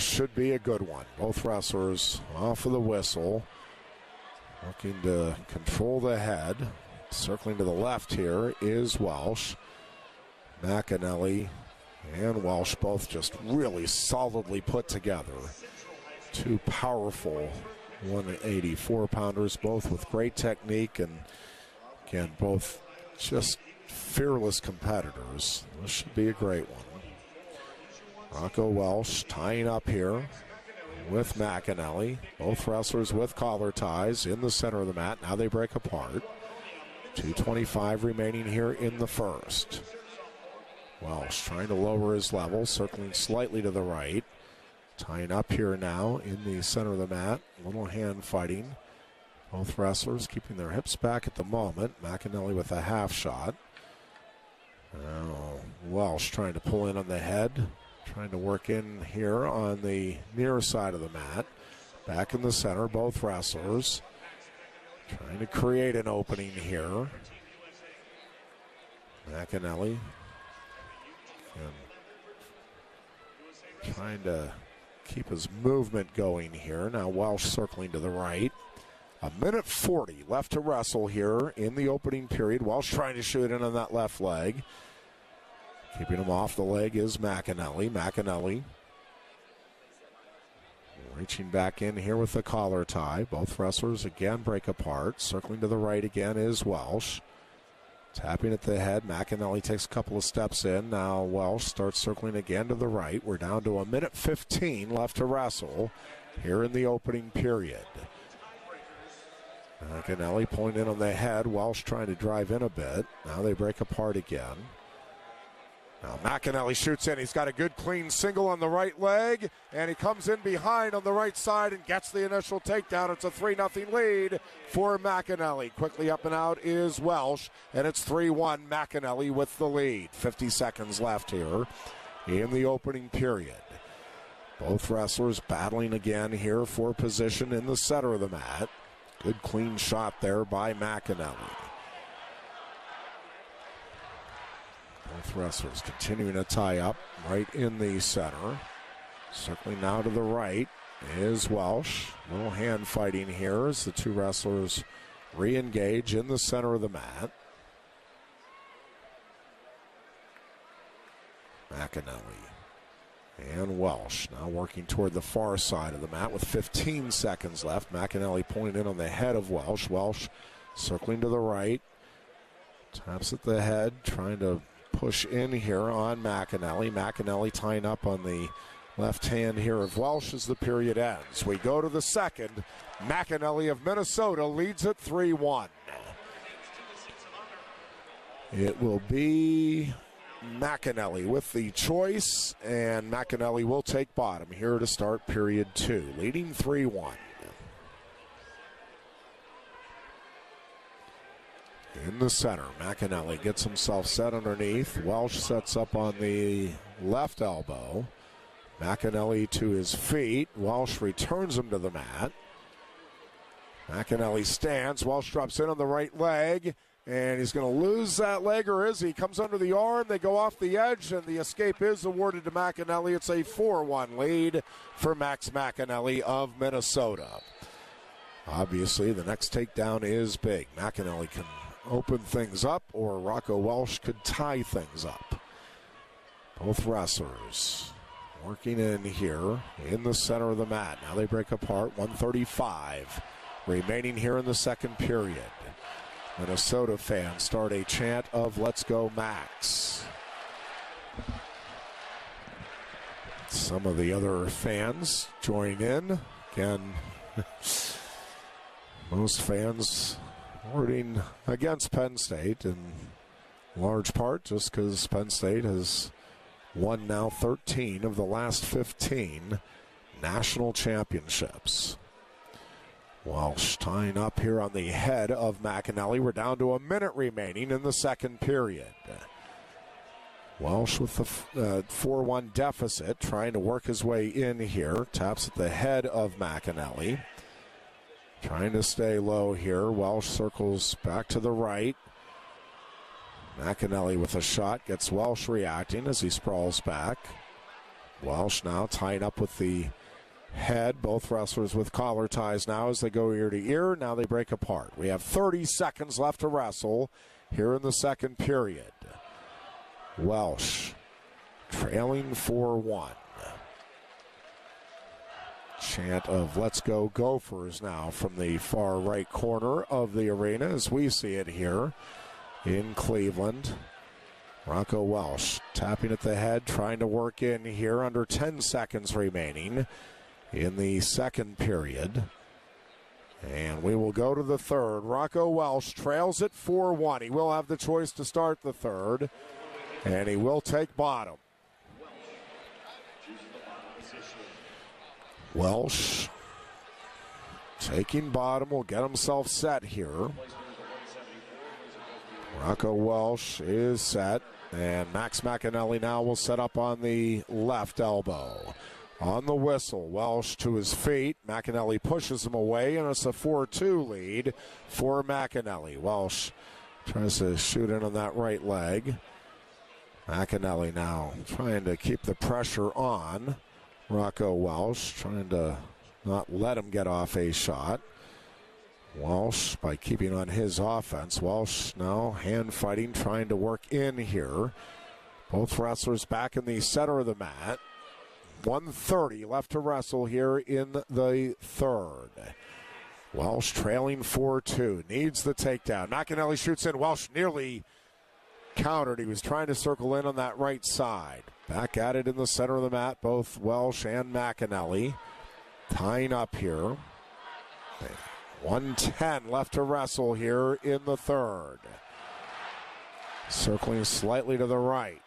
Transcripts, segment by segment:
should be a good one. Both wrestlers off of the whistle. Looking to control the head. Circling to the left here is Welsh. McEnelly and Welsh both just really solidly put together. Two powerful 184-pounders, both with great technique and, again, both just fearless competitors. This should be a great one. Rocco Welsh tying up here with McEnelly. Both wrestlers with collar ties in the center of the mat. Now they break apart. 2:25 remaining here in the first. Welsh trying to lower his level, circling slightly to the right. Tying up here now in the center of the mat. Little hand fighting. Both wrestlers keeping their hips back at the moment. McEnelly with a half shot. Now Welsh trying to pull in on the head. Trying to work in here on the near side of the mat. Back in the center, both wrestlers. Trying to create an opening here. McEnelly trying to keep his movement going here. Now Welsh circling to the right. 1:40 left to wrestle here in the opening period. Welsh trying to shoot in on that left leg. Keeping him off the leg is McEnelly. McEnelly reaching back in here with the collar tie. Both wrestlers again break apart. Circling to the right again is Welsh. Tapping at the head. McEnelly takes a couple of steps in. Now Welsh starts circling again to the right. We're down to 1:15 left to wrestle here in the opening period. McEnelly pulling in on the head. Welsh trying to drive in a bit. Now they break apart again. Now McEnelly shoots in. He's got a good clean single on the right leg, and he comes in behind on the right side and gets the initial takedown. It's a 3-0 lead for McEnelly. Quickly up and out is Welsh, and it's 3-1 McEnelly with the lead. 50 seconds left here in the opening period. Both wrestlers battling again here for position in the center of the mat. Good clean shot there by McEnelly. Both wrestlers continuing to tie up right in the center. Circling now to the right is Welsh. Little hand fighting here as the two wrestlers re-engage in the center of the mat. McEnelly and Welsh now working toward the far side of the mat with 15 seconds left. McEnelly pointing in on the head of Welsh. Welsh circling to the right. Taps at the head, trying to push in here on McEnelly. McEnelly tying up on the left hand here of Welsh as the period ends. We go to the second. McEnelly of Minnesota leads at 3-1. It will be McEnelly with the choice, and McEnelly will take bottom here to start period 2, leading 3-1. In the center, McEnelly gets himself set underneath. Welsh sets up on the left elbow. McEnelly to his feet. Welsh returns him to the mat. McEnelly stands. Welsh drops in on the right leg, and he's going to lose that leg, or is he? Comes under the arm. They go off the edge, and the escape is awarded to McEnelly. It's a 4-1 lead for Max McEnelly of Minnesota. Obviously, the next takedown is big. McEnelly can open things up, or Rocco Welsh could tie things up. Both wrestlers working in here in the center of the mat. Now they break apart. 1:35 remaining here in the second period. Minnesota fans start a chant of "Let's go Max." Some of the other fans join in. Again, most fans rooting against Penn State in large part just because Penn State has won now 13 of the last 15 national championships. Welsh tying up here on the head of McEnelly. We're down to a minute remaining in the second period. Welsh with the 4-1 deficit, trying to work his way in here. Taps at the head of McEnelly. Trying to stay low here. Welsh circles back to the right. McEnelly with a shot. Gets Welsh reacting as he sprawls back. Welsh now tying up with the head. Both wrestlers with collar ties now as they go ear to ear. Now they break apart. We have 30 seconds left to wrestle here in the second period. Welsh trailing 4-1. Chant of "Let's Go Gophers" now from the far right corner of the arena as we see it here in Cleveland. Rocco Welsh tapping at the head, trying to work in here. Under 10 seconds remaining in the second period. And we will go to the third. Rocco Welsh trails at 4-1. He will have the choice to start the third, and he will take bottom. Welsh taking bottom, will get himself set here. Rocco Welsh is set, and Max McEnelly now will set up on the left elbow. On the whistle, Welsh to his feet. McEnelly pushes him away, and it's a 4-2 lead for McEnelly. Welsh tries to shoot in on that right leg. McEnelly now trying to keep the pressure on Rocco Welsh, trying to not let him get off a shot. Welsh, by keeping on his offense, Welsh now hand fighting, trying to work in here. Both wrestlers back in the center of the mat. 1:30 left to wrestle here in the third. Welsh trailing 4-2, needs the takedown. McEnelly shoots in. Welsh nearly countered. He was trying to circle in on that right side. Back at it in the center of the mat, both Welsh and McEnelly tying up here. 1:10 left to wrestle here in the third. Circling slightly to the right.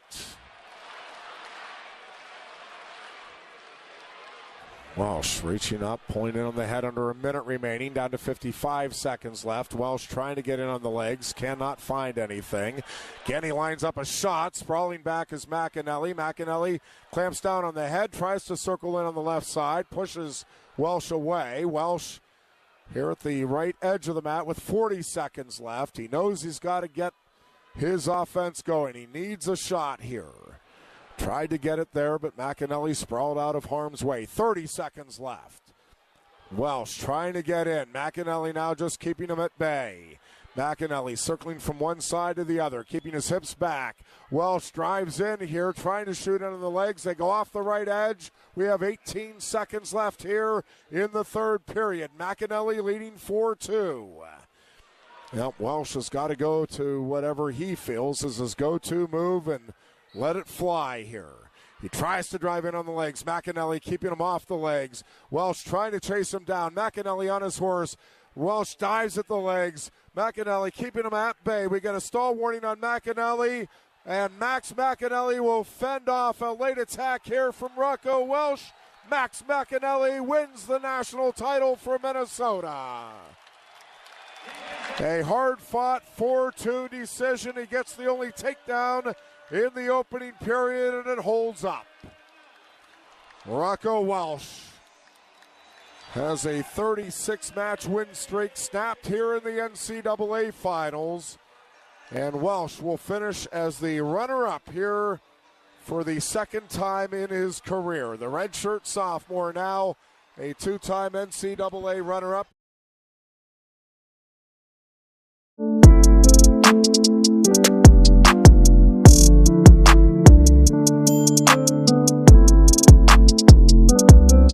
Welsh reaching up, pulling in on the head under a minute remaining, down to 55 seconds left. Welsh trying to get in on the legs, cannot find anything. Again, he lines up a shot, sprawling back is McEnelly. McEnelly clamps down on the head, tries to circle in on the left side, pushes Welsh away. Welsh here at the right edge of the mat with 40 seconds left. He knows he's got to get his offense going. He needs a shot here. Tried to get it there, but McEnelly sprawled out of harm's way. 30 seconds left. Welsh trying to get in. McEnelly now just keeping him at bay. McEnelly circling from one side to the other, keeping his hips back. Welsh drives in here, trying to shoot into the legs. They go off the right edge. We have 18 seconds left here in the third period. McEnelly leading 4-2. Yep, Welsh has got to go to whatever he feels is his go-to move and let it fly here. He tries to drive in on the legs. McEnelly keeping him off the legs. Welsh trying to chase him down. McEnelly on his horse. Welsh dives at the legs. McEnelly keeping him at bay. We get a stall warning on McEnelly, and Max McEnelly will fend off a late attack here from Rocco Welsh. Max McEnelly wins the national title for Minnesota. A hard-fought 4-2 decision. He gets the only takedown in the opening period, and it holds up. Rocco Welsh has a 36-match win streak snapped here in the NCAA Finals, and Welsh will finish as the runner-up here for the second time in his career. The redshirt sophomore now a two-time NCAA runner-up.